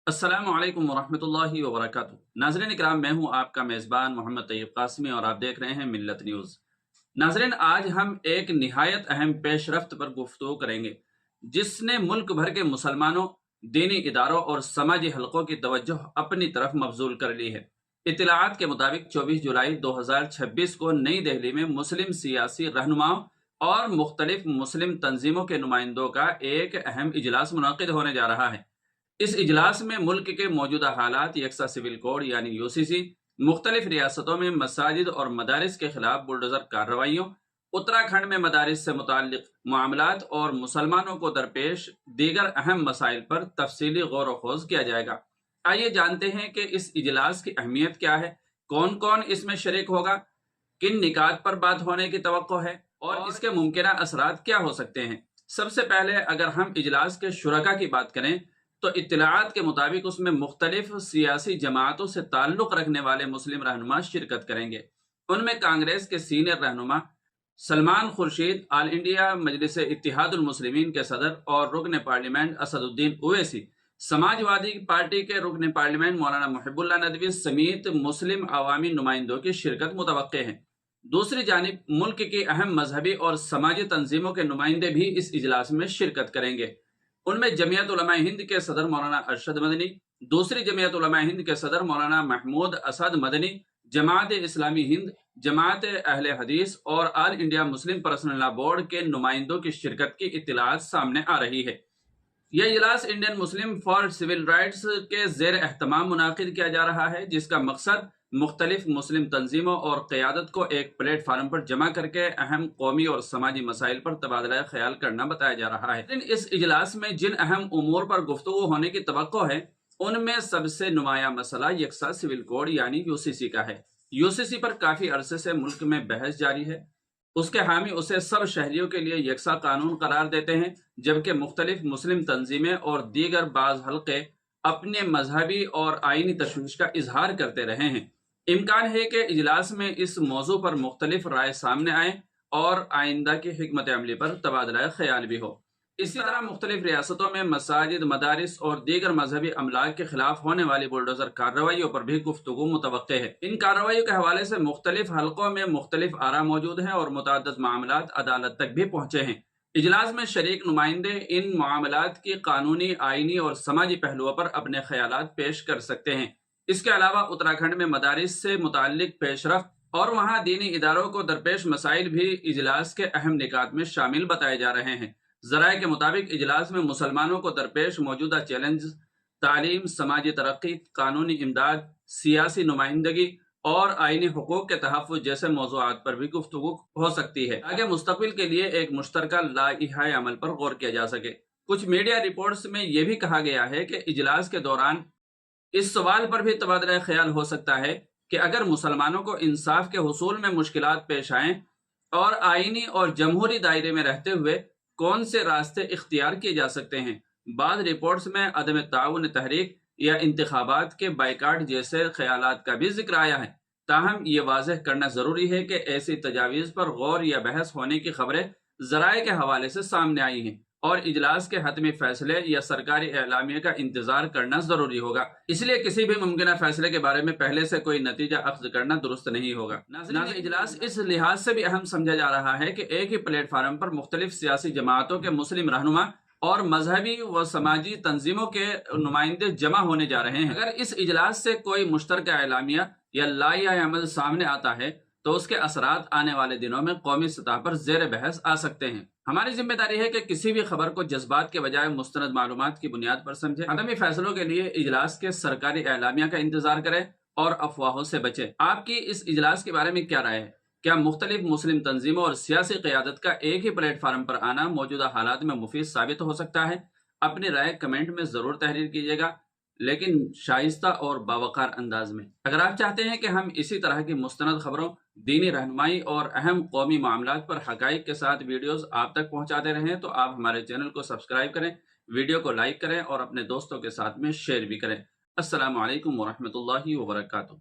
अस्सलामु अलैकुम वरहमतुल्लाहि वबरकातुहू। नाज़रीन इकराम, मैं हूं आपका मेज़बान मोहम्मद तैयब कासमी और आप देख रहे हैं मिल्लत न्यूज़। नाज़रीन, आज हम एक निहायत अहम पेशरफ्त पर गुफ्तगू करेंगे जिसने मुल्क भर के मुसलमानों, दीनी इदारों और समाजी हलकों की तवज्जो अपनी तरफ मबजूल कर ली है। इत्तलाआत के मुताबिक 24 जुलाई 2026 को नई दिल्ली में मुस्लिम सियासी रहनुमाओं और मुख्तलिफ मुस्लिम तंजीमों के नुमाइंदों का एक अहम इजलास मुनक्किद होने जा रहा है। इस इजलास में मुल्क के मौजूदा हालात, यकसा सिविल कोड यानी यूसीसी, मुख्तलिफ रियासतों में मसाजिद और मदारिस के खिलाफ बुलडोजर कार्रवाइयों, उत्तराखंड में मदारिस से मुताल्लिक मामलात और मुसलमानों को दरपेश दीगर अहम मसाइल पर तफसीली गौर व खोज किया जाएगा। आइए जानते हैं कि इस इजलास की अहमियत क्या है, कौन कौन इसमें शरीक होगा, किन निकात पर बात होने की तवक्को है और इसके मुमकिन असरात क्या हो सकते हैं। सबसे पहले अगर हम इजलास के शुरका की बात करें तो इत्तलाआत के मुताबिक उसमें मुख्तलिफ सियासी जमातों से ताल्लुक रखने वाले मुस्लिम रहनुमा शिरकत करेंगे। उनमें कांग्रेस के सीनियर रहनुमा सलमान खुर्शीद, आल इंडिया मजलिस इत्तिहादुल मुस्लिमीन के सदर और रुकन पार्लियामेंट असदुद्दीन ओवैसी, समाजवादी पार्टी के रुकन पार्लियामेंट मौलाना मुहिबुल्लाह नदवी समेत मुस्लिम अवामी नुमाइंदों की शिरकत मुतवक्के है। दूसरी जानिब मुल्क की अहम मजहबी और समाजी तंजीमों के नुमाइंदे भी इस इजलास में शिरकत करेंगे। उनमें जमियत उलमा हिंद के सदर मौलाना अरशद मदनी, दूसरी जमियत उलमा हिंद के सदर मौलाना महमूद असद मदनी, जमात इस्लामी हिंद, जमात अहले हदीस और all India Muslim personal law board के नुमाइंदों की शिरकत की इत्तलात सामने आ रही है। यह इजलास Indian Muslim for civil rights के जेर एहतमाम मुनाकिद किया जा रहा है, जिसका मकसद मुख्तलिफ मुस्लिम तंजीमों और क़यादत को एक प्लेटफार्म पर जमा करके अहम कौमी और समाजी मसाइल पर तबादला ख्याल करना बताया जा रहा है। लेकिन इस इजलास में जिन अहम उमूर पर गुफ्तगू होने की तवक्को है, उनमें सबसे नुमाया मसला यकसा सिविल कोड यानी यूसीसी का है। यूसीसी पर काफी अरसे से मुल्क में बहस जारी है। उसके हामी उसे सब शहरियों के लिए यकसा कानून करार देते हैं, जबकि मुख्तलिफ मुस्लिम तंजीमें और दीगर बाज हल्के अपने मजहबी और आईनी तशवीश का इजहार करते रहे हैं। इम्कान है कि इजलास में इस मौजू पर मुख्तलिफ राय सामने आए और आइंदा की हिकमत अमली पर तबादला ख्याल भी हो। इसी तरह मुख्तलिफ रियासतों में मसाजिद, मदारिस और दीगर मजहबी अमलाक के खिलाफ होने वाली बुलडोजर कार्रवाइयों पर भी गुफ्तगू मुतवक्के है। इन कार्रवाइयों के हवाले से मुख्तलिफ हलकों में मुख्तलिफ आरा मौजूद हैं और मुतअद्दिद मामलात अदालत तक भी पहुंचे हैं। इजलास में शरीक नुमाइंदे इन मामलात की कानूनी, आईनी और समाजी पहलुओं पर अपने ख्यालात पेश कर सकते हैं। इसके अलावा उत्तराखंड में मदारिस से मुताल्लिक पेशरफ्त और वहाँ दीनी इदारों को दरपेश मसाइल भी इजलास के अहम निकात में शामिल बताए जा रहे हैं। जराये के मुताबिक इजलास में मुसलमानों को दरपेश मौजूदा चैलेंज, तालीम, समाजी तरक्की, कानूनी इमदाद, सियासी नुमाइंदगी और आईनी हुकूक के तहफ़्फ़ुज़ जैसे मौज़ूआत पर भी गुफ्तगू हो सकती है, ताकि मुस्तक़बिल के लिए एक मुश्तरका लाइहा अमल पर गौर किया जा सके। कुछ मीडिया रिपोर्ट्स में यह भी कहा गया है कि इजलास के दौरान इस सवाल पर भी तबादला ख्याल हो सकता है कि अगर मुसलमानों को इंसाफ के हुसूल में मुश्किलात पेश आएं और आईनी और जमहूरी दायरे में रहते हुए कौन से रास्ते इख्तियार किए जा सकते हैं। बाद रिपोर्ट्स में अदम ताउन तहरीक या इंतखाबात के बाइकाट जैसे ख्यालात का भी जिक्र आया है। ताहम ये वाज़ेह करना जरूरी है कि ऐसी तजावीज़ पर गौर या बहस होने की खबरें जराये के हवाले से सामने आई हैं और इजलास के हतमी फैसले या सरकारी एलामिया का इंतजार करना जरूरी होगा। इसलिए किसी भी मुमकिन फैसले के बारे में पहले से कोई नतीजा अख्ज़ करना दुरुस्त नहीं होगा। नाज़रीन, इजलास इस लिहाज से भी अहम समझा जा रहा है कि एक ही प्लेटफार्म पर मुख्तलिफ सियासी जमातों के मुस्लिम रहनुमा और मजहबी व समाजी तंजीमों के नुमाइंदे जमा होने जा रहे हैं। अगर इस इजलास से कोई मुश्तरका एलामिया या लाइहा अमल सामने आता है तो उसके असरात आने वाले दिनों में कौमी सतह पर जेर बहस आ सकते हैं। हमारी जिम्मेदारी है कि किसी भी खबर को जज्बात के बजाय मुस्तनद मालूमात की बुनियाद पर समझें। हतमी फैसलों के लिए इजलास के सरकारी एलामिया का इंतजार करें और अफवाहों से बचें। आपकी इस इजलास के बारे में क्या राय है? क्या मुख्तलिफ मुस्लिम तंजीमों और सियासी क़यादत का एक ही प्लेटफार्म पर आना मौजूदा हालात में मुफीद साबित हो सकता है? अपनी राय कमेंट में जरूर तहरीर कीजिएगा, लेकिन शाइस्ता और बावकार अंदाज में। अगर आप चाहते हैं कि हम इसी तरह की मुस्तनद खबरों, दीनी रहनुमाई और अहम कौमी मामलात पर हकाइक के साथ वीडियोस आप तक पहुंचाते रहें तो आप हमारे चैनल को सब्सक्राइब करें, वीडियो को लाइक करें और अपने दोस्तों के साथ में शेयर भी करें। अस्सलामु अलैकुम वरहमतुल्लाहि वबरकातुहू।